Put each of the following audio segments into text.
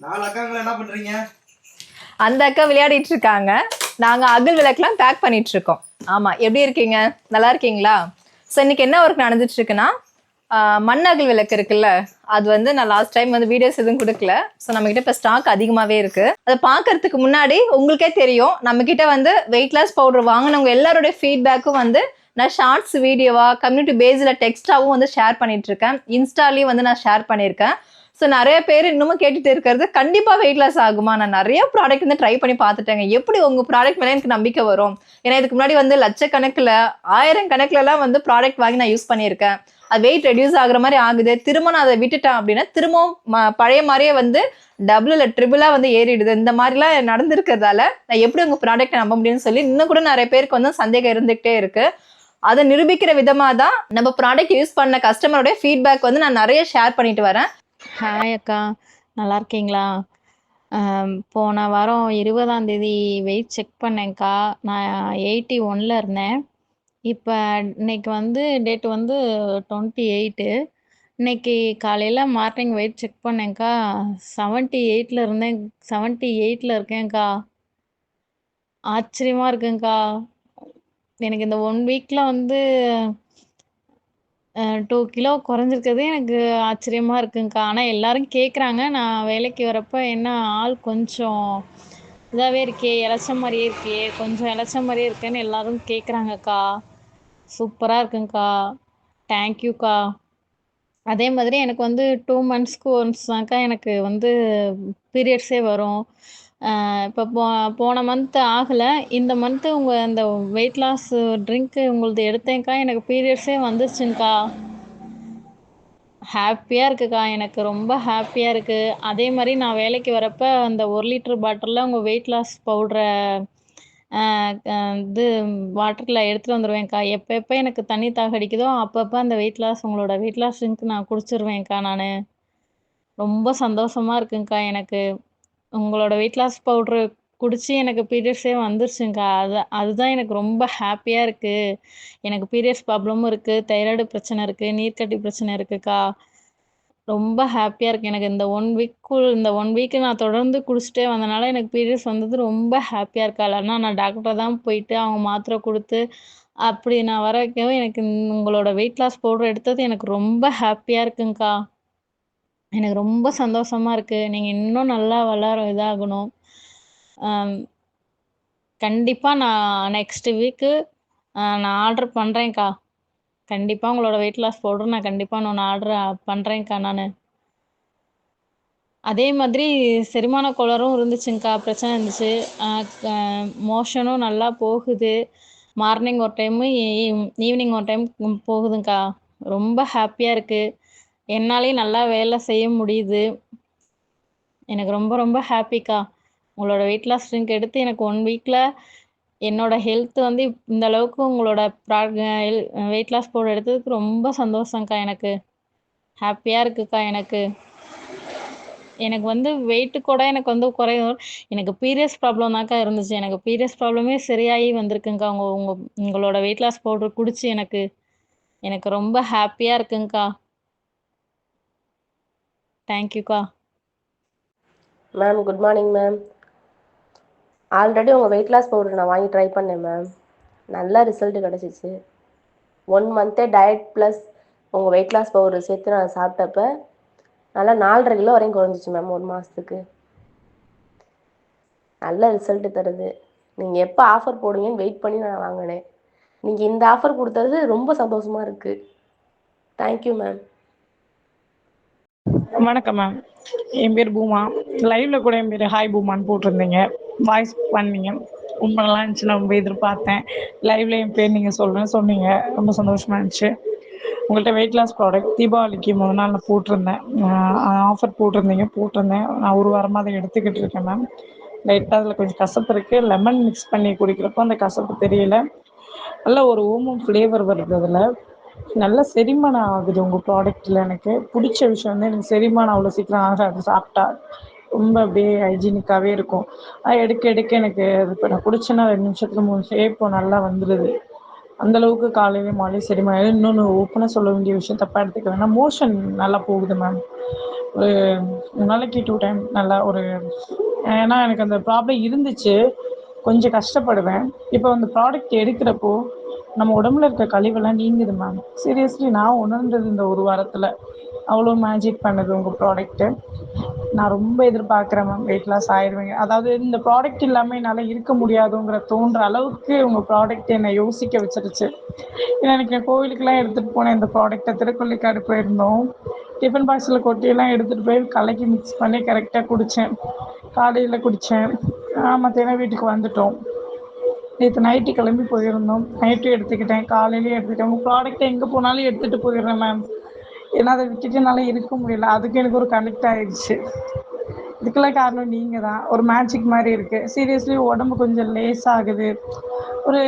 4 அக்காங்களா என்ன பண்றீங்க? அந்த அக்கா விளையாடிட்டு இருக்காங்க. நாங்க அகல் விளக்குலாம் பேக் பண்ணிட்டு இருக்கோம். ஆமா, எப்படி இருக்கீங்க? நல்லா இருக்கீங்களா? ஸோ இன்னைக்கு என்ன ஒர்க் நடந்துட்டு இருக்குன்னா, மண் அகல் விளக்கு இருக்குல்ல, அது வந்து நான் லாஸ்ட் டைம் வந்து வீடியோஸ் எதுவும் கொடுக்கல. ஸோ நம்ம கிட்ட இப்போ ஸ்டாக் அதிகமாவே இருக்கு. அதை பார்க்கறதுக்கு முன்னாடி உங்களுக்கே தெரியும், நம்ம கிட்ட வந்து வெயிட் லாஸ் பவுடர் வாங்கினவங்க எல்லாருடைய ஃபீட்பேக்கும் வந்து நான் ஷார்ட்ஸ் வீடியோவா கம்யூனிட்டி பேஸில் டெக்ஸ்டாவும் வந்து ஷேர் பண்ணிட்டு இருக்கேன். இன்ஸ்டாலையும் வந்து நான் ஷேர் பண்ணியிருக்கேன். ஸோ நிறைய பேர் இன்னமும் கேட்டுட்டு இருக்கிறது கண்டிப்பா வெயிட் லாஸ் ஆகுமா? நான் நிறைய ப்ராடக்ட் வந்து ட்ரை பண்ணி பார்த்துட்டேங்க. எப்படி உங்க ப்ராடக்ட் மேலே எனக்கு நம்பிக்கை வரும்? ஏன்னா இதுக்கு முன்னாடி வந்து லட்சக்கணக்கில் 1000 கணக்குல எல்லாம் வந்து ப்ராடக்ட் வாங்கி நான் யூஸ் பண்ணியிருக்கேன். அது வெயிட் ரெடியூஸ் ஆகுற மாதிரி ஆகுது. திரும்ப நான் அதை விட்டுட்டேன் அப்படின்னா திரும்பவும் பழைய மாதிரியே வந்து டபுள் இல்லை ட்ரிபிளா வந்து ஏறிடுது. இந்த மாதிரிலாம் நடந்திருக்கிறதால நான் எப்படி உங்க ப்ராடக்ட் நம்ப முடியும்னு சொல்லி இன்னும் கூட நிறைய பேருக்கு வந்து சந்தேகம் இருந்துகிட்டே இருக்கு. அதை நிரூபிக்கிற விதமா தான் நம்ம ப்ராடக்ட் யூஸ் பண்ண கஸ்டமருடைய ஃபீட்பேக் வந்து நான் நிறைய ஷேர் பண்ணிட்டு வரேன். ஹாய் அக்கா, நல்லா இருக்கீங்களா? போன வாரம் 20ஆம் தேதி வெயிட் செக் பண்ணேன்க்கா. நான் 81ல் இருந்தேன். இப்போ இன்னைக்கு வந்து டேட் வந்து 28. இன்னைக்கு காலையில் மார்னிங் வெயிட் செக் பண்ணேன்க்கா. 78ல் இருந்தேன். 78ல் இருக்கேன்க்கா. ஆச்சரியமாக இருக்குங்கக்கா. எனக்கு இந்த 1 வீக்கில் வந்து 2 கிலோ குறைஞ்சிருக்கிறதே எனக்கு ஆச்சரியமா இருக்குங்கக்கா. ஆனா எல்லாரும் கேட்குறாங்க, நான் வேலைக்கு வரப்ப என்ன ஆள் கொஞ்சம் இதாவே இருக்கே, இளைச்ச மாரியே இருக்கே, கொஞ்சம் இளைச்ச மாரியே இருக்கேன்னு எல்லாரும் கேட்குறாங்கக்கா. சூப்பரா இருக்குங்கக்கா. தேங்க்யூக்கா. அதே மாதிரி எனக்கு வந்து 2 மந்த்ஸ்க்கு ஒன்ஸ் தான்க்கா எனக்கு வந்து பீரியட்ஸே வரும். இப்போ போன மந்த் ஆகல. இந்த மந்த்து இந்த வெயிட் லாஸ் ட்ரிங்க்கு உங்களுது எடுத்தேன்க்கா. எனக்கு பீரியட்ஸே வந்துருச்சுங்கக்கா. ஹாப்பியா இருக்குக்கா. எனக்கு ரொம்ப ஹாப்பியா இருக்கு. அதே மாரி நான் வேலைக்கு வரப்ப அந்த 1 லிட்டர் பாட்டில்ல உங்க வெயிட் லாஸ் பவுடர அ க இது வாட்டர்ல எடுத்துட்டு வந்துருவேன்க்கா. எப்ப எனக்கு தண்ணி தாகடிக்குதோ, அப்பப்ப அந்த உங்களோட வெயிட் லாஸ் ட்ரிங்க் நான் குடிச்சிருவேன்க்கா நானு. ரொம்ப சந்தோஷமா இருக்குங்கக்கா எனக்கு. உங்களோட வெயிட் லாஸ் பவுடரு குடிச்சு எனக்கு பீரியட்ஸே வந்துருச்சுங்கக்கா. அதுதான் எனக்கு ரொம்ப ஹாப்பியா இருக்கு. எனக்கு பீரியட்ஸ் ப்ராப்ளமும் இருக்கு. தைராய்டு பிரச்சனை இருக்கு. நீர்க்கட்டி பிரச்சனை இருக்குக்கா. ரொம்ப ஹாப்பியா இருக்கு. எனக்கு இந்த 1 வீக் நான் தொடர்ந்து குடிச்சிட்டே வந்தனால எனக்கு பீரியட்ஸ் வந்தது ரொம்ப ஹாப்பியா இருக்கா. இல்லன்னா நான் டாக்டர தான் போயிட்டு அவங்க மாத்திரை குடுத்து, அப்படி நான் வர வைக்கவும் எனக்கு உங்களோட வெயிட் லாஸ் பவுடர் எடுத்தது எனக்கு ரொம்ப ஹாப்பியா இருக்குங்கக்கா. எனக்கு ரொம்ப சந்தோஷமா இருக்கு. நீங்க இன்னும் நல்லா இதாகணும். அம் கண்டிப்பா நான் நெக்ஸ்ட் வீக்கு நான் ஆர்டர் பண்றேன்க்கா. கண்டிப்பா உங்களோட வெயிட் லாஸ் பவுடர் நான் கண்டிப்பா நான் ஆர்டர் பண்றேன்க்கா நானு. அதே மாதிரி செரிமான கோளாறும் இருந்துச்சுங்கக்கா. பிரச்சனை இருந்துச்சு. அ க மோஷனும் நல்லா போகுது. மார்னிங் ஒரு டைமு, ஈவினிங் ஒரு டைம் போகுதுங்கக்கா. ரொம்ப ஹாப்பியா இருக்கு. என்னாலயும் நல்லா வேலை செய்ய முடியுது. எனக்கு ரொம்ப ரொம்ப ஹாப்பிக்கா. உங்களோட வெயிட் லாஸ் ட்ரிங்க் எடுத்து எனக்கு 1 வீக்ல என்னோட ஹெல்த் வந்து இந்த அளவுக்கு உங்களோட வெயிட் லாஸ் பவுடர் எடுத்ததுக்கு ரொம்ப சந்தோஷம்க்கா எனக்கு. ஹாப்பியா இருக்குக்கா எனக்கு. எனக்கு வந்து வெயிட்டு கூட எனக்கு வந்து குறையும். எனக்கு பீரியட்ஸ் ப்ராப்ளம் தான்க்கா இருந்துச்சு. எனக்கு பீரியட்ஸ் ப்ராப்ளமே சரியாகி வந்திருக்குங்கக்கா. உங்க உங்க உங்களோட வெயிட் லாஸ் பவுடர் குடிச்சு எனக்கு. எனக்கு ரொம்ப ஹாப்பியா இருக்குங்கக்கா. தேங்க்யூக்கா. Ma'am good morning ma'am. Already உங்கள் வெயிட் லாஸ் பவுடர் நான் வாங்கி ட்ரை பண்ணேன் மேம். நல்ல ரிசல்ட் கிடச்சிச்சு. 1 மந்த்தே டயட் ப்ளஸ் உங்கள் வெயிட் லாஸ் பவுடர் சேர்த்து நான் சாப்பிட்டப்ப நல்லா 4.5 கிலோ வரையும் குறைஞ்சிச்சு மேம் 1 மாதத்துக்கு. நல்ல ரிசல்ட்டு தருது. நீங்கள் எப்போ ஆஃபர் போடுவீங்கன்னு வெயிட் பண்ணி நான் வாங்கினேன். நீங்கள் இந்த ஆஃபர் கொடுத்தது ரொம்ப சந்தோஷமாக இருக்குது. Thank you ma'am. வணக்கம் மேம். என் பேர் பூமா. லைவ்ல கூட என் பேர் ஹாய் பூமான்னு போட்டிருந்தீங்க. வாய்ஸ் பண்ணீங்க. ரொம்ப நல்லா இருந்துச்சு. நான் ரொம்ப எதிர்பார்த்தேன். லைவ்ல என் பேர் நீங்கள் சொன்னீங்க. ரொம்ப சந்தோஷமா இருந்துச்சு. உங்கள்கிட்ட வெயிட் லாஸ் ப்ராடக்ட் தீபாவளிக்கு முதல் நாள் நான் போட்டிருந்தேன். ஆஃபர் போட்டிருந்தேன். நான் ஒரு வாரமாக அதை எடுத்துக்கிட்டு இருக்கேன் மேம். லைட்டாக அதில் கொஞ்சம் கசப்பு இருக்குது. லெமன் மிக்ஸ் பண்ணி குடிக்கிறப்போ அந்த கசப்பு தெரியல. நல்ல ஒரு ஓமம் ஃப்ளேவர் வருது. அதில் நல்ல செரிமானம் ஆகுது. உங்கள் ப்ராடக்ட்டில் எனக்கு பிடிச்ச விஷயம் வந்து எனக்கு செரிமானம் அவ்வளோ சீக்கிரம் ஆகாது. சாப்பிட்டா ரொம்ப அப்படியே ஹைஜீனிக்காகவே இருக்கும். எடுக்க எனக்கு இப்போ நான் குடிச்சேன்னா 2 நிமிஷத்துல 3 ஷேப்போ நல்லா வந்துடுது. அந்தளவுக்கு காலையிலேயும் மாலையும் செரிமானம். இன்னொன்று ஓப்பனாக சொல்ல வேண்டிய விஷயம், தப்பாக எடுத்துக்க வேணாம், மோஷன் நல்லா போகுது மேம். ஒரு 3 நாளைக்கு 2 டைம் நல்லா ஒரு ஏன்னா எனக்கு அந்த ப்ராப்ளம் இருந்துச்சு. கொஞ்சம் கஷ்டப்படுவேன். இப்போ அந்த ப்ராடக்ட் எடுக்கிறப்போ, நம்ம உடம்புல இருக்க கழிவெல்லாம் நீங்குது மேம். சீரியஸ்லி நான் உணர்ந்தது இந்த 1 வாரத்தில. அவ்வளோ மேஜிக் பண்ணுது உங்க ப்ராடக்ட்டு. நான் ரொம்ப எதிர்பார்க்குறேன் மேம். Weight loss ஆயிருவேங்க. அதாவது இந்த ப்ராடக்ட் இல்லாம என்னால இருக்க முடியாதுங்கிற தோன்ற அளவுக்கு உங்க ப்ராடக்ட் என்னை யோசிக்க வச்சுருச்சு. ஏன்னா அன்னைக்கு நான் கோவிலுக்கெல்லாம் எடுத்துகிட்டு போனேன் இந்த ப்ராடக்ட்டை. திருக்கொள்ளிக்காடு போயிருந்தோம். டிஃபன் பாக்ஸில் கொட்டியெல்லாம் எடுத்துகிட்டு போய் கலக்கி மிக்ஸ் பண்ணி கரெக்டாக குடித்தேன். காலையில் குடித்தேன். மத்தியானம் வீட்டுக்கு வந்துட்டோம். நேற்று நைட்டு கிளம்பி போயிருந்தோம். நைட்டும் எடுத்துக்கிட்டேன், காலையிலேயும் எடுத்துக்கிட்டேன். உங்கள் ப்ராடக்ட்டை எங்கே போனாலும் எடுத்துகிட்டு போயிடுறேன் மேம். ஏன்னா அதை விட்டுட்டு என்னால் இருக்க முடியல. அதுக்கு எனக்கு ஒரு கனெக்ட் ஆயிடுச்சு. இதுக்கெல்லாம் காரணம் நீங்கள் தான். ஒரு மேஜிக் மாதிரி இருக்குது. சீரியஸ்லி உடம்பு கொஞ்சம் லேஸ் ஆகுது. ஒரு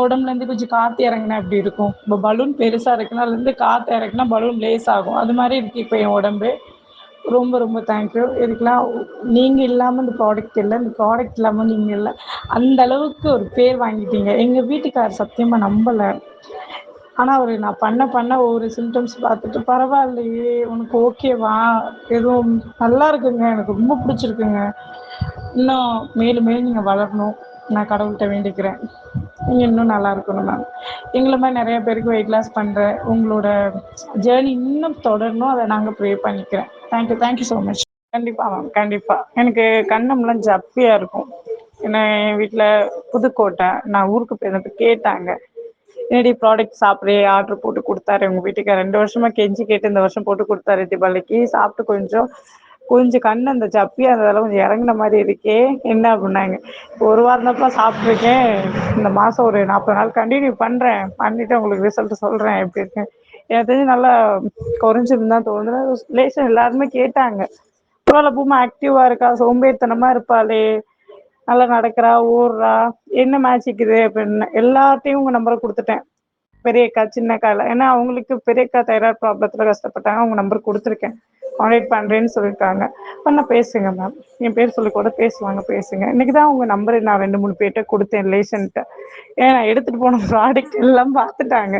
உடம்புலேருந்து கொஞ்சம் காற்று இறங்குனா எப்படி இருக்கும்? இப்போ பலூன் பெருசாக இருக்குன்னா அதுலேருந்து காற்று இறக்குனா பலூன் லேஸ் ஆகும். அது மாதிரி இருக்குது இப்போ என் உடம்பு. ரொம்ப ரொம்ப தேங்க்யூ. இதுக்கெல்லாம் நீங்கள் இல்லாமல் இந்த ப்ராடக்ட் இல்லை, இந்த ப்ராடக்ட் இல்லாமல் நீங்கள் இல்லை. அந்த அளவுக்கு ஒரு பேர் வாங்கிட்டீங்க. எங்கள் வீட்டுக்காரர் சத்தியமாக நம்பலை. ஆனால் அவர் நான் பண்ண ஒவ்வொரு சிம்டம்ஸ் பார்த்துட்டு பரவாயில்லையே உனக்கு ஓகேவா, எதுவும் நல்லா இருக்குங்க, எனக்கு ரொம்ப பிடிச்சிருக்குங்க, இன்னும் மேலும் மேலும் நீங்கள் வளரணும், நான் கடவுள்கிட்ட வேண்டிக்கிறேன். நீங்கள் இன்னும் நல்லா இருக்கணும் மேம். எங்களை மாதிரி நிறைய பேருக்கு வெயிட் லாஸ் பண்ணுற உங்களோட ஜேர்னி இன்னும் தொடரணும். அதை நாங்கள் ப்ரே பண்ணிக்கிறேன். Thank you so much. கண்டிப்பாக மேம், கண்டிப்பாக. எனக்கு கண்ணம்லாம் ஜப்பியாக இருக்கும். ஏன்னா என் வீட்டில் புதுக்கோட்டை, நான் ஊருக்கு போயிருந்தப்ப கேட்டாங்க, என்னடி ப்ராடக்ட் சாப்பிட்றே, ஆர்டர் போட்டு கொடுத்தாரு உங்கள் வீட்டுக்கு 2 வருஷமா கெஞ்சி கேட்டு இந்த வருஷம் போட்டு கொடுத்தாரு தீபாவளிக்கு. சாப்பிட்டு கொஞ்சம் கொஞ்சம் கண் அந்த ஜப்பியாக இருந்ததெல்லாம் கொஞ்சம் இறங்கின மாதிரி இருக்கே என்ன அப்படின்னாங்க. 1 வாரம் தான்ப்பா சாப்பிட்ருக்கேன், இந்த மாதம் ஒரு 40 நாள் கண்டினியூ பண்ணுறேன், பண்ணிவிட்டு உங்களுக்கு ரிசல்ட் சொல்கிறேன் எப்படி இருக்கேன். எனக்கு தெரிஞ்சு நல்லா குறைஞ்சிருந்து தான் தோணுது. ரிலேஷன் எல்லாருமே கேட்டாங்க, பரவாயில்ல பூமா ஆக்டிவாக இருக்கா, சோம்பேறித்தனமாக இருப்பாளே, நல்லா நடக்கிறா, ஓடுறா, என்ன மேஜிக் இது அப்படின்னு. எல்லாத்தையும் உங்கள் நம்பரை கொடுத்துட்டேன். பெரியக்கா, சின்னக்கால, ஏன்னா அவங்களுக்கு பெரியக்கா தைராய்டு ப்ராப்ளத்தில் கஷ்டப்பட்டாங்க. அவங்க நம்பர் கொடுத்துருக்கேன். கான்டாக்ட் பண்ணுறேன்னு சொல்லியிருக்காங்க. பண்ண பேசுங்க மேம். என் பேர் சொல்லி கூட பேசுவாங்க, பேசுங்க. இன்றைக்கி தான் உங்கள் நம்பரை நான் 2-3 பேர்கிட்ட கொடுத்தேன் ரிலேஷன்கிட்ட. ஏன்னா நான் எடுத்துகிட்டு போன ப்ராடக்ட் எல்லாம் பார்த்துட்டாங்க.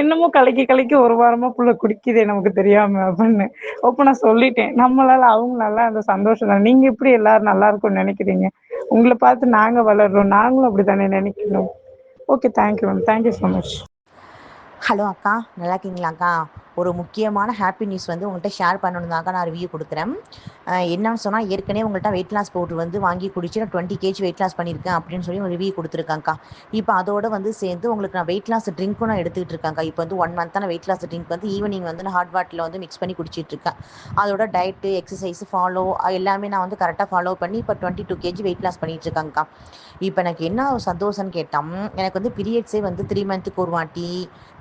என்னமோ கலக்கி கலக்கி 1 வாரமாக புள்ள குடிக்குதே நமக்கு தெரியாமல் அப்படின்னு. அப்போ நான் சொல்லிட்டேன், நம்மளால் அவங்க நல்லா அந்த சந்தோஷம் தான். நீங்கள் எப்படி எல்லோரும் நல்லா இருக்கும்னு நினைக்கிறீங்க? உங்களை பார்த்து நாங்கள் வளர்றோம், நாங்களும் அப்படி தானே நினைக்கணும். Okay, thank you ma'am. Thank you so much. Hello அக்கா, நல்லா இருக்கீங்களாக்கா? ஒரு முக்கியமான ஹாப்பி நியூஸ் வந்து உங்கள்கிட்ட ஷேர் பண்ணணுன்னாக்கா நான் ரிவ்யூ கொடுக்குறேன். என்னன்னு சொன்னால், ஏற்கனவே உங்கள்கிட்ட வெயிட் லாஸ் பவுடர் வந்து வாங்கி குடிச்சு நான் 20 kg வெயிட் லாஸ் பண்ணியிருக்கேன் அப்படின்னு சொல்லி ஒரு ரிவ்யூ கொடுத்துருக்கேன்க்கா. இப்போ அதோட வந்து சேர்ந்து உங்களுக்கு நான் வெயிட் லாஸ் ட்ரிங்க்கும் நான் எடுத்துக்கிட்டு இருக்கேன்க்கா. இப்போ வந்து 1 மந்த்தான வெயிட் லாஸ் ட்ரிங்க் வந்து ஈவினிங் வந்து நான் ஹாட் வாட்டரில் வந்து மிக்ஸ் பண்ணி குடிச்சிட்டு இருக்கேன். அதோட டயட்டு, எக்ஸசைஸ் ஃபாலோ எல்லாமே நான் வந்து கரெக்டாக ஃபாலோ பண்ணி இப்போ 22 kg வெயிட் லாஸ் பண்ணிட்டு இருக்கேன்க்கா. இப்போ எனக்கு என்ன ஒரு சந்தோஷம்னு கேட்டால், எனக்கு வந்து பீரியட்ஸே வந்து 3 மந்த்துக்கு ஒரு வாட்டி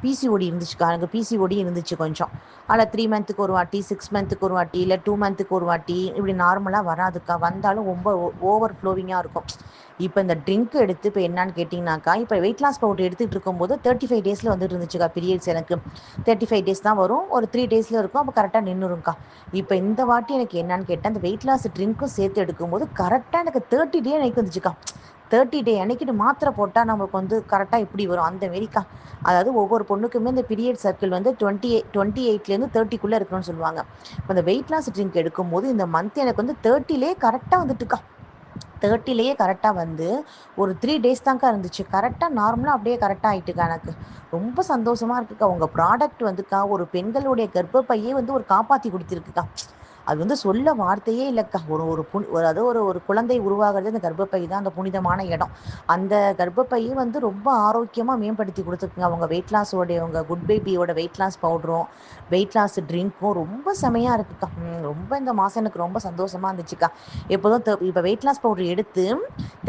பிசிஓடி இருந்துச்சுக்கா. எனக்கு பிசிஓடி இருந்துச்சு கொஞ்சம். அதில் 3 மந்த்துக்கு ஒரு வாட்டி, 6 மந்த்துக்கு ஒரு வாட்டி, இல்லை 2 மந்த்துக்கு ஒரு வாட்டி, இப்படி நார்மலாக வராதுக்கா. வந்தாலும் ரொம்ப ஓவர் ஃப்ளோவிங்காக இருக்கும். இப்போ இந்த ட்ரிங்க் எடுத்து இப்போ என்னான்னு கேட்டிங்கனாக்கா, இப்போ வெயிட் லாஸ் பவுடர் எடுத்துகிட்டு இருக்கும்போது 35 டேஸில் வந்துட்டு இருந்துச்சுக்கா பீரியட்ஸ். எனக்கு 35 டேஸ் தான் வரும், ஒரு 3 டேஸில் இருக்கும், அப்போ கரெக்டாக நின்றுரும்க்கா. இப்போ இந்த வாட்டி எனக்கு என்னான்னு கேட்டால், அந்த வெயிட் லாஸ் ட்ரிங்க்கும் சேர்த்து எடுக்கும்போது கரெக்டாக எனக்கு 30 டே எனக்கு வந்துச்சுக்கா. 30 டே அன்னைக்கு மாத்திரை போட்டால் நம்மளுக்கு வந்து கரெக்டாக எப்படி வரும் அந்த மாரிக்கா. அதாவது ஒவ்வொரு பொண்ணுக்குமே இந்த பீரியட் சர்க்கிள் வந்து 28லேருந்து 30க்குள்ளே இருக்கணும்னு சொல்லுவாங்க. இப்போ இந்த வெயிட் லாஸ் ட்ரிங்க் எடுக்கும்போது இந்த மந்த் எனக்கு வந்து 30லே கரெக்டாக வந்துட்டுக்கா. 30லேயே கரெக்டாக வந்து ஒரு 3 டேஸ் தான்க்கா இருந்துச்சு. கரெக்டாக நார்மலாக அப்படியே கரெக்டாக ஆகிட்டுக்கா. எனக்கு ரொம்ப சந்தோஷமாக இருக்குக்கா. உங்கள் ப்ராடக்ட் வந்துக்கா ஒரு பெண்களுடைய கர்ப்பப்பையே வந்து ஒரு காப்பாற்றி கொடுத்துருக்குக்கா. அது வந்து சொல்ல வார்த்தையே இல்லைக்கா. ஒரு ஒரு அதாவது ஒரு குழந்தை உருவாகிறது அந்த கர்ப்பப்பை தான், அந்த புனிதமான இடம். அந்த கர்ப்பப்பையை வந்து ரொம்ப ஆரோக்கியமாக மேம்படுத்தி கொடுத்துருக்குங்க. அவங்க வெயிட் லாஸோடைய உங்கள் குட் பேபியோட வெயிட் லாஸ் பவுடரும் வெயிட் லாஸ் ட்ரிங்க்கும் ரொம்ப செமையாக இருக்குக்கா. ரொம்ப இந்த மாதம் எனக்கு ரொம்ப சந்தோஷமாக இருந்துச்சுக்கா. எப்போதும் இப்போ வெயிட் லாஸ் பவுடர் எடுத்து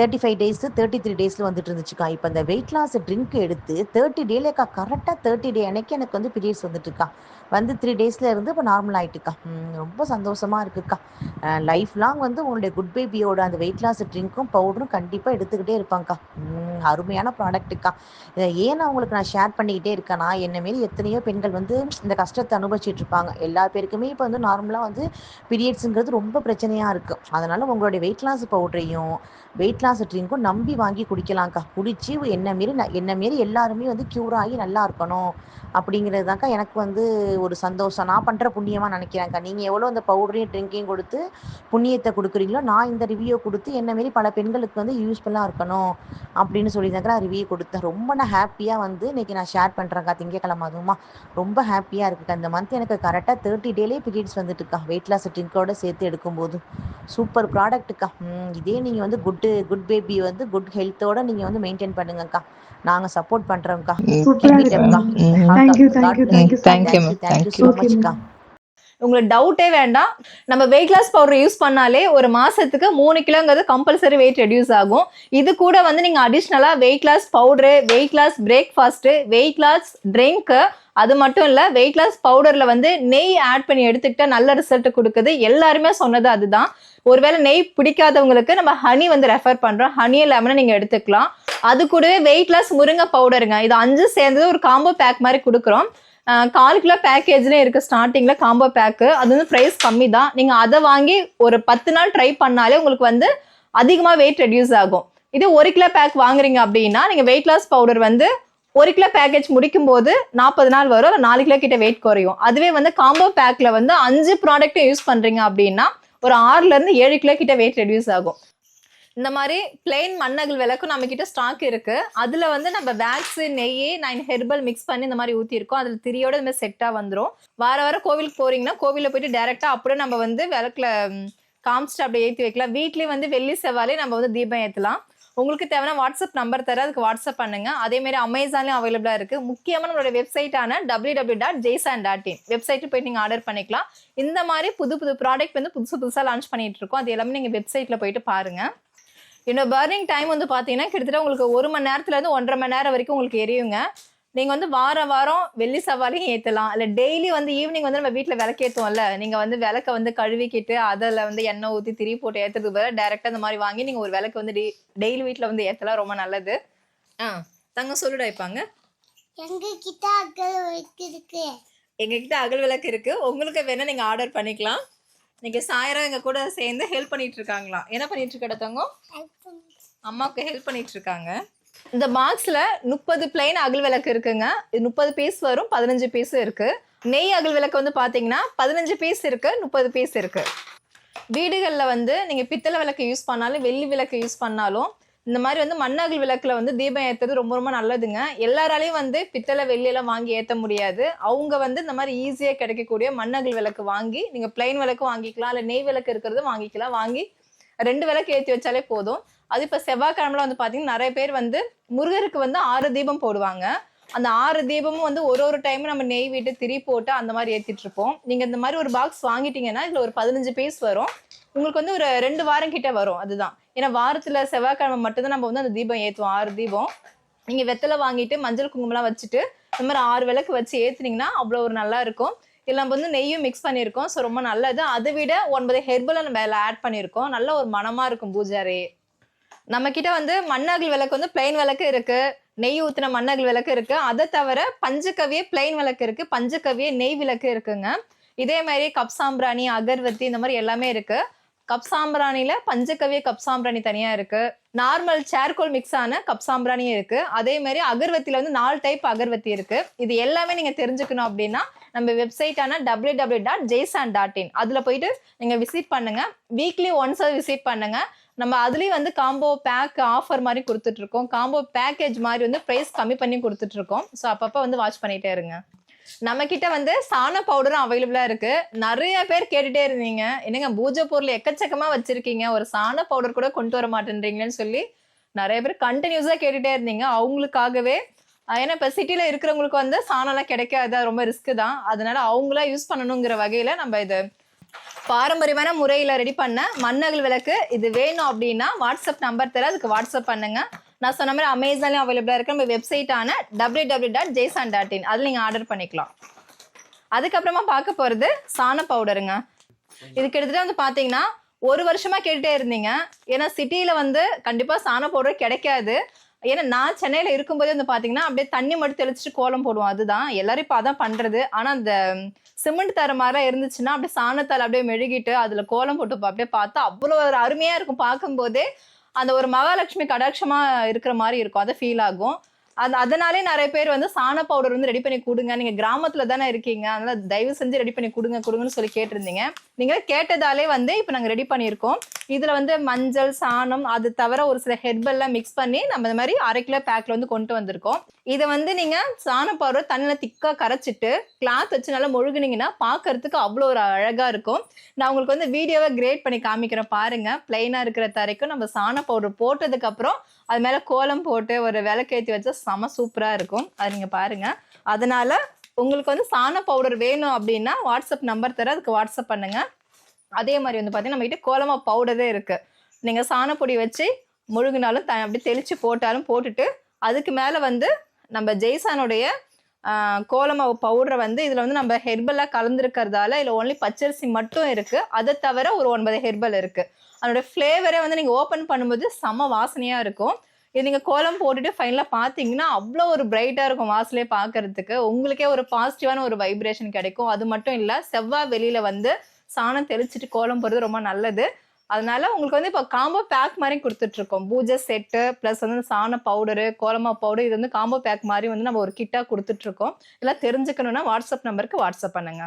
35 டேஸு 33 டேஸில் வந்துட்டு இருந்துச்சுக்கா. இப்போ இந்த வெயிட் லாஸ் ட்ரிங்க் எடுத்து 30 டேலேக்கா. கரெக்டாக 30 டே அன்னைக்கு எனக்கு வந்து பீரியட்ஸ் வந்துட்டுருக்கா. வந்து 3 டேஸில் இருந்து இப்போ நார்மல் ஆகிட்டுக்கா. ரொம்ப சந்தோஷமாக இருக்குக்கா. லைஃப் லாங் வந்து உங்களுடைய குட் பேபியோட அந்த வெயிட் லாஸ் ட்ரிங்க்கும் பவுடரும் கண்டிப்பாக எடுத்துக்கிட்டே இருப்பாங்க்கா. அருமையான ப்ராடக்ட்டுக்கா. இதை ஏன் நான் உங்களுக்கு நான் ஷேர் பண்ணிக்கிட்டே இருக்கேன்னா, என்னை மாரி எத்தனையோ பெண்கள் வந்து இந்த கஷ்டத்தை அனுபவிச்சுட்டு இருப்பாங்க. எல்லா பேருக்குமே இப்போ வந்து நார்மலாக வந்து பீரியட்ஸுங்கிறது ரொம்ப பிரச்சனையாக இருக்குது. அதனால் உங்களுடைய வெயிட் லாஸ் பவுடரையும் வெயிட் லாஸ் ட்ரிங்க்கும் நம்பி வாங்கி குடிக்கலாம்க்கா. குடித்து என்ன மாரி எல்லாருமே வந்து க்யூர் ஆகி நல்லா இருக்கணும் அப்படிங்கிறது தான்க்கா எனக்கு வந்து ஒரு சந்தோஷம். நான் பண்ணுற புண்ணியமாக நினைக்கிறேன்க்கா. நீங்கள் எவ்வளோ அந்த பவுடரையும் ட்ரிங்கையும் கொடுத்து புண்ணியத்தை கொடுக்குறீங்களோ, நான் இந்த ரிவ்யூ கொடுத்து என்ன மாரி பல பெண்களுக்கு வந்து யூஸ்ஃபுல்லாக இருக்கணும் அப்படின்னு சொல்லி தான்க்கா நான் ரிவ்யூ கொடுத்தேன். ரொம்ப நான் ஹாப்பியாக வந்து இன்றைக்கி நான் ஷேர் பண்ணுறேன்க்கா. திங்கக்கிழமை அதுவுமா ரொம்ப ஹாப்பியாக இருக்குக்கா. இந்த மந்த் எனக்கு கரெக்டாக 30 டேலே பீரியட்ஸ் வந்துட்டுக்கா, வெயிட் லாஸ் ட்ரிங்கோட சேர்த்து எடுக்கும்போது. சூப்பர் ப்ராடக்ட்டுக்கா. இதே நீங்கள் வந்து குட் பேபி வந்து குட் ஹெல்த்தோடு நீங்கள் வந்து மெயின்டைன் பண்ணுங்கக்கா. நாங்கள் சப்போர்ட் பண்ணுறோம்க்கா. சூப்பரா இருக்கு ma'am. Thank you thank you ma'am. Thank you so மச்க்கா. உங்களுக்கு டவுட்டே வேண்டாம். நம்ம வெயிட் லாஸ் பவுடர் யூஸ் பண்ணாலே ஒரு மாசத்துக்கு 3 கிலோங்கிறது கம்பல்சரி வெயிட் ரெடியூஸ் ஆகும். இது கூட வந்து நீங்க அடிஷ்னலா weight loss powder, weight loss breakfast, weight loss drink, அது மட்டும் இல்ல வெயிட் லாஸ் பவுடர்ல வந்து நெய் ஆட் பண்ணி எடுத்துக்கிட்டா நல்ல ரிசல்ட் கொடுக்குது. எல்லாருமே சொன்னது அதுதான். ஒருவேளை நெய் பிடிக்காதவங்களுக்கு நம்ம ஹனி வந்து ரெஃபர் பண்றோம். ஹனி லெமனை நீங்க எடுத்துக்கலாம். அது கூடவே வெயிட் லாஸ் முருங்கை பவுடருங்க, இது 5 சேர்ந்தது ஒரு காம்போ பேக் மாதிரி கொடுக்குறோம். 4 கிலோ பேக்கேஜ்லேயே இருக்குது ஸ்டார்டிங்கில் காம்போ பேக்கு. அது வந்து ப்ரைஸ் கம்மி தான். நீங்கள் அதை வாங்கி ஒரு 10 நாள் ட்ரை பண்ணாலே உங்களுக்கு வந்து அதிகமாக வெயிட் ரெடியூஸ் ஆகும். இது 1 கிலோ பேக் வாங்குறீங்க அப்படின்னா நீங்கள் வெயிட் லாஸ் பவுடர் வந்து 1 கிலோ பேக்கேஜ் முடிக்கும் போது 40 நாள் வரும், 4 கிலோ கிட்ட வெயிட் குறையும். அதுவே வந்து காம்போ பேக்கில் வந்து 5 ப்ராடக்ட் யூஸ் பண்ணுறீங்க அப்படின்னா ஒரு 6லேருந்து 7 கிலோ கிட்ட வெயிட் ரெடியூஸ் ஆகும். இந்த மாதிரி பிளெயின் மண்ணகல் விளக்கும் நம்ம கிட்ட ஸ்டாக் இருக்கு. அதுல வந்து நம்ம வேக்ஸ், நெய், 9 ஹெர்பல் மிக்ஸ் பண்ணி இந்த மாதிரி ஊத்திருக்கோம். அதுல திரியோட இந்த மாதிரி செட்டா வந்துடும். வார கோவிலுக்கு போறீங்கன்னா கோவில போயிட்டு டைரக்டா அப்படியே நம்ம வந்து விளக்குல காமிச்சிட்டு அப்படியே ஏற்றி வைக்கலாம். வீட்லயே வந்து வெள்ளி செவ்வாலே நம்ம வந்து தீபம் ஏற்றலாம். உங்களுக்கு தேவையான வாட்ஸ்அப் நம்பர் தர, அதுக்கு வாட்ஸ்அப் பண்ணுங்க. அதே மாதிரி அமேசான்லயும் அவைலபிளா இருக்கு. முக்கியமா நம்மளோட வெப்சைட்டான www.jsan.in வெப்சைட் போயிட்டு நீங்க ஆர்டர் பண்ணிக்கலாம். இந்த மாதிரி புது ப்ராடக்ட் வந்து புதுசா லான்ச் பண்ணிட்டு இருக்கோம். அது எல்லாமே நீங்க வெப்சைட்ல போயிட்டு பாருங்க. என்னோட பர்னிங் டைம் வந்து பார்த்தீங்கன்னா கிட்டத்தட்ட உங்களுக்கு 1 மணி நேரத்துலேருந்து 1.5 மணி நேரம் வரைக்கும் உங்களுக்கு எரியுங்க. நீங்கள் வந்து வாரம் வெள்ளி செவ்வாலையும் ஏற்றலாம். இல்லை டெய்லி வந்து ஈவினிங் வந்து நம்ம வீட்டில் விளக்கேற்றுவோம்ல, நீங்கள் வந்து விளக்க வந்து கழுவிக்கிட்டு அதில் வந்து எண்ணெய் ஊற்றி திரி போட்டு ஏற்றுறதுக்கு பதிலாக டேரெக்டாக இந்த மாதிரி வாங்கி நீங்கள் ஒரு விளக்கு வந்து டெய்லி வீட்டில் வந்து ஏற்றலாம். ரொம்ப நல்லது. தங்க சொல்லுடா வைப்பாங்க. எங்ககிட்ட அகல் விளக்கு இருக்கு. எங்ககிட்ட அகல் விளக்கு இருக்கு. உங்களுக்கு வேணா நீங்கள் ஆர்டர் பண்ணிக்கலாம். இன்னைக்கு சாயரா எங்க கூட சேர்ந்து ஹெல்ப் பண்ணிட்டு இருக்காங்களா? என்ன பண்ணிட்டு இருக்க தங்கம்? அம்மாவுக்கு ஹெல்ப் பண்ணிட்டு இருக்காங்க. இந்த பாக்ஸ்ல 30 பிளைன் அகல் விளக்கு இருக்குங்க. இது 30 பீஸ் வரும், 15 பீஸ் இருக்கு. நெய் அகல் விளக்கு வந்து பாத்தீங்கன்னா 15 பீஸ் இருக்கு, 30 பீஸ் இருக்கு. வீடுகள்ல வந்து நீங்க பித்தளை விளக்கு யூஸ் பண்ணாலும் வெள்ளி விளக்கு யூஸ் பண்ணாலும் இந்த மாதிரி வந்து மண்ணகல் விளக்குல வந்து தீபம் ஏத்துறது ரொம்ப நல்லதுங்க. எல்லாராலையும் வந்து பித்தளை வெள்ளியெல்லாம் வாங்கி ஏற்ற முடியாது. அவங்க வந்து இந்த மாதிரி ஈஸியா கிடைக்கக்கூடிய மண்ணகல் விளக்கு வாங்கி நீங்க பிளைன் விளக்கு வாங்கிக்கலாம், இல்லை நெய் விளக்கு இருக்கிறது வாங்கிக்கலாம். வாங்கி 2 விளக்கு ஏற்றி வச்சாலே போதும். அது இப்போ செவ்வாய்க்கிழமைல வந்து பார்த்தீங்கன்னா நிறைய பேர் வந்து முருகருக்கு வந்து 6 தீபம் போடுவாங்க. அந்த 6 தீபமும் வந்து ஒரு டைமும் நம்ம நெய் விட்டு திரி போட்டு அந்த மாதிரி ஏற்றிட்டு இருப்போம். நீங்கள் இந்த மாதிரி ஒரு பாக்ஸ் வாங்கிட்டீங்கன்னா இதில் ஒரு 15 பீஸ் வரும். உங்களுக்கு வந்து ஒரு 2 வாரம் கிட்ட வரும். அதுதான், ஏன்னா வாரத்தில் செவ்வாய்க்கிழமை மட்டும்தான் நம்ம வந்து அந்த தீபம் ஏற்றுவோம், 6 தீபம். நீங்கள் வெத்தலை வாங்கிட்டு மஞ்சள் குங்குமம்லாம் வச்சுட்டு இந்த மாதிரி 6 விளக்கு வச்சு ஏற்றுனீங்கன்னா அவ்வளோ ஒரு நல்லா இருக்கும். இதில் நம்ம வந்து நெய்யும் மிக்ஸ் பண்ணியிருக்கோம். ஸோ ரொம்ப நல்லது. அதை விட 9 ஹெர்பலை நம்ம அதில் ஆட் பண்ணியிருக்கோம். நல்ல ஒரு மனமாக இருக்கும் பூஜாரே. நம்ம கிட்ட வந்து மண்ணகல் விளக்கு வந்து பிளைன் விளக்கு இருக்கு, நெய் ஊத்தின மண்ணகல் விளக்கு இருக்கு. அதை தவிர பஞ்சகவிய பிளைன் விளக்கு இருக்கு, பஞ்சகவிய நெய் விளக்கு இருக்குங்க. இதே மாதிரி கப் சாம்பிராணி, அகர்வத்தி இந்த மாதிரி எல்லாமே இருக்கு. கப் சாம்பிராணியில பஞ்சகவிய கப் சாம்பிராணி தனியா இருக்கு. நார்மல் சேர்கோல் மிக்ஸ் ஆன கப் சாம்பிராணியும் இருக்கு. அதே மாதிரி அகர்வத்தில வந்து 4 டைப் அகர்வத்தி இருக்கு. இது எல்லாமே நீங்க தெரிஞ்சுக்கணும் அப்படின்னா நம்ம வெப்சைட்டான www.jsan.in அதுல போயிட்டு நீங்க விசிட் பண்ணுங்க. வீக்லி ஒன்ஸ் விசிட் பண்ணுங்க. நம்ம அதுலேயும் வந்து காம்போ பேக் ஆஃபர் மாதிரி கொடுத்துட்டு இருக்கோம். காம்போ பேக்கேஜ் மாதிரி வந்து ப்ரைஸ் கம்மி பண்ணி கொடுத்துட்டு இருக்கோம். ஸோ அப்பப்போ வந்து வாட்ச் பண்ணிட்டே இருங்க. நம்ம கிட்ட வந்து சாண பவுடரும் அவைலபிளா இருக்கு. நிறைய பேர் கேட்டுட்டே இருந்தீங்க, என்னங்க பூஜை பொருள் எக்கச்சக்கமா வச்சிருக்கீங்க, ஒரு சாண பவுடர் கூட கொண்டு வர மாட்டேன்றீங்கன்னு சொல்லி நிறைய பேர் கண்டினியூஸா கேட்டுட்டே இருந்தீங்க. அவங்களுக்காகவே, ஏன்னா இப்போ சிட்டில இருக்கிறவங்களுக்கு வந்து சாணம்லாம் கிடைக்காது, ரொம்ப ரிஸ்க் தான். அதனால அவங்களா யூஸ் பண்ணணுங்கிற வகையில நம்ம இது பாரம்பரியமான முறையில் ரெடி பண்ண மண்ணகல் விளக்கு இது வேணும் அப்படின்னா வாட்ஸ்அப் நம்பர் தர, அதுக்கு வாட்ஸ்அப் பண்ணுங்க. நான் சொன்ன மாதிரி அமேசான்லேயும் அவைலபிளாக இருக்கு. நம்ம வெப்சைட்டான www.jsan.in அதில் நீங்கள் ஆர்டர் பண்ணிக்கலாம். அதுக்கப்புறமா பார்க்க போகிறது சாண பவுடருங்க. இது கிட்டத்தட்ட வந்து பார்த்தீங்கன்னா 1 வருஷமா கேட்டுட்டே இருந்தீங்க. ஏன்னா சிட்டியில் வந்து கண்டிப்பாக சாண பவுடர் கிடைக்காது. ஏன்னா நான் சென்னையில இருக்கும்போதே வந்து பாத்தீங்கன்னா அப்படியே தண்ணி மட்டும் தெளிச்சுட்டு கோலம் போடுவோம். அதுதான் எல்லாரும் இப்ப அதான் பண்றது. ஆனா அந்த சிமெண்ட் தர மாதிரிலாம் இருந்துச்சுன்னா அப்படியே சாணத்தால் அப்படியே மெழுகிட்டு அதுல கோலம் போட்டு அப்படியே பார்த்தா அவ்வளவு ஒரு அருமையா இருக்கும். பார்க்கும்போதே அந்த ஒரு மகாலட்சுமி கடாட்சமா இருக்கிற மாதிரி இருக்கும். அதை ஃபீல் ஆகும். அதனாலே நிறைய பேர் வந்து சாண பவுடர் வந்து ரெடி பண்ணி கொடுங்க, நீங்க கிராமத்துல தானே இருக்கீங்க, அதனால தயவு செஞ்சு ரெடி பண்ணி கொடுங்கன்னு சொல்லி கேட்டிருந்தீங்க. நீங்க கேட்டதாலே வந்து இப்ப நாங்க ரெடி பண்ணியிருக்கோம். இதுல வந்து மஞ்சள், சாணம், அது தவிர ஒரு சில ஹெர்பல்லாம் மிக்ஸ் பண்ணி நம்ம இந்த மாதிரி 1/2 கிலோ பேக்ல வந்து கொண்டு வந்திருக்கோம். இதை வந்து நீங்க சாண பவுடர் தண்ணியில திக்கா கரைச்சிட்டு கிளாத் வச்சு நல்லா மொழுகுனீங்கன்னா பாக்குறதுக்கு அவ்வளோ ஒரு அழகா இருக்கும். நான் உங்களுக்கு வந்து வீடியோவை கிரேட் பண்ணி காமிக்கிறேன் பாருங்க. பிளைனா இருக்கிற தரைக்கும் நம்ம சாண பவுடர் போட்டதுக்கு அப்புறம் அது மேல கோலம் போட்டு ஒரு விளக்கேற்றி வச்சா செம சூப்பரா இருக்கும். அது நீங்க பாருங்க. அதனால உங்களுக்கு வந்து சாண பவுடர் வேணும் அப்படின்னா வாட்ஸ்அப் நம்பர் தர, அதுக்கு வாட்ஸ்அப் பண்ணுங்க. அதே மாதிரி வந்து பாத்தீங்கன்னா நம்ம கிட்ட கோலமா பவுடரே இருக்கு. நீங்க சாணப்பொடி வச்சு முழுகினாலும் அப்படி தெளிச்சு போட்டாலும் போட்டுட்டு அதுக்கு மேல வந்து நம்ம ஜெய்சானுடைய கோலமாவு பவுடரை வந்து இதுல வந்து நம்ம ஹெர்பலா கலந்துருக்கிறதால இதுல ஒன்லி பச்சரிசி மட்டும் இருக்கு. அதை தவிர ஒரு 9 ஹெர்பல் இருக்கு. அதோட ஃப்ளேவரே வந்து நீங்க ஓப்பன் பண்ணும்போது செம வாசனையா இருக்கும். இது நீங்க கோலம் போட்டுட்டு ஃபைனலா பாத்தீங்கன்னா அவ்வளோ ஒரு பிரைட்டா இருக்கும் வாசலே பாக்குறதுக்கு. உங்களுக்கே ஒரு பாசிட்டிவான ஒரு வைப்ரேஷன் கிடைக்கும். அது மட்டும் இல்ல, செவ்வாய் வெளியில வந்து சாணம் தெளிச்சுட்டு கோலம் போடுறது ரொம்ப நல்லது. அதனால உங்களுக்கு வந்து இப்போ காம்போ பேக் மாதிரி கொடுத்துட்டு இருக்கோம். பூஜை செட்டு பிளஸ் வந்து சாண பவுடரு, கோலமா பவுடர், இது வந்து காம்போ பேக் மாதிரி வந்து நம்ம ஒரு கிட்டா கொடுத்துட்டு இருக்கோம். இதெல்லாம் தெரிஞ்சுக்கணும்னா வாட்ஸ்அப் நம்பருக்கு வாட்ஸ்அப் பண்ணுங்க.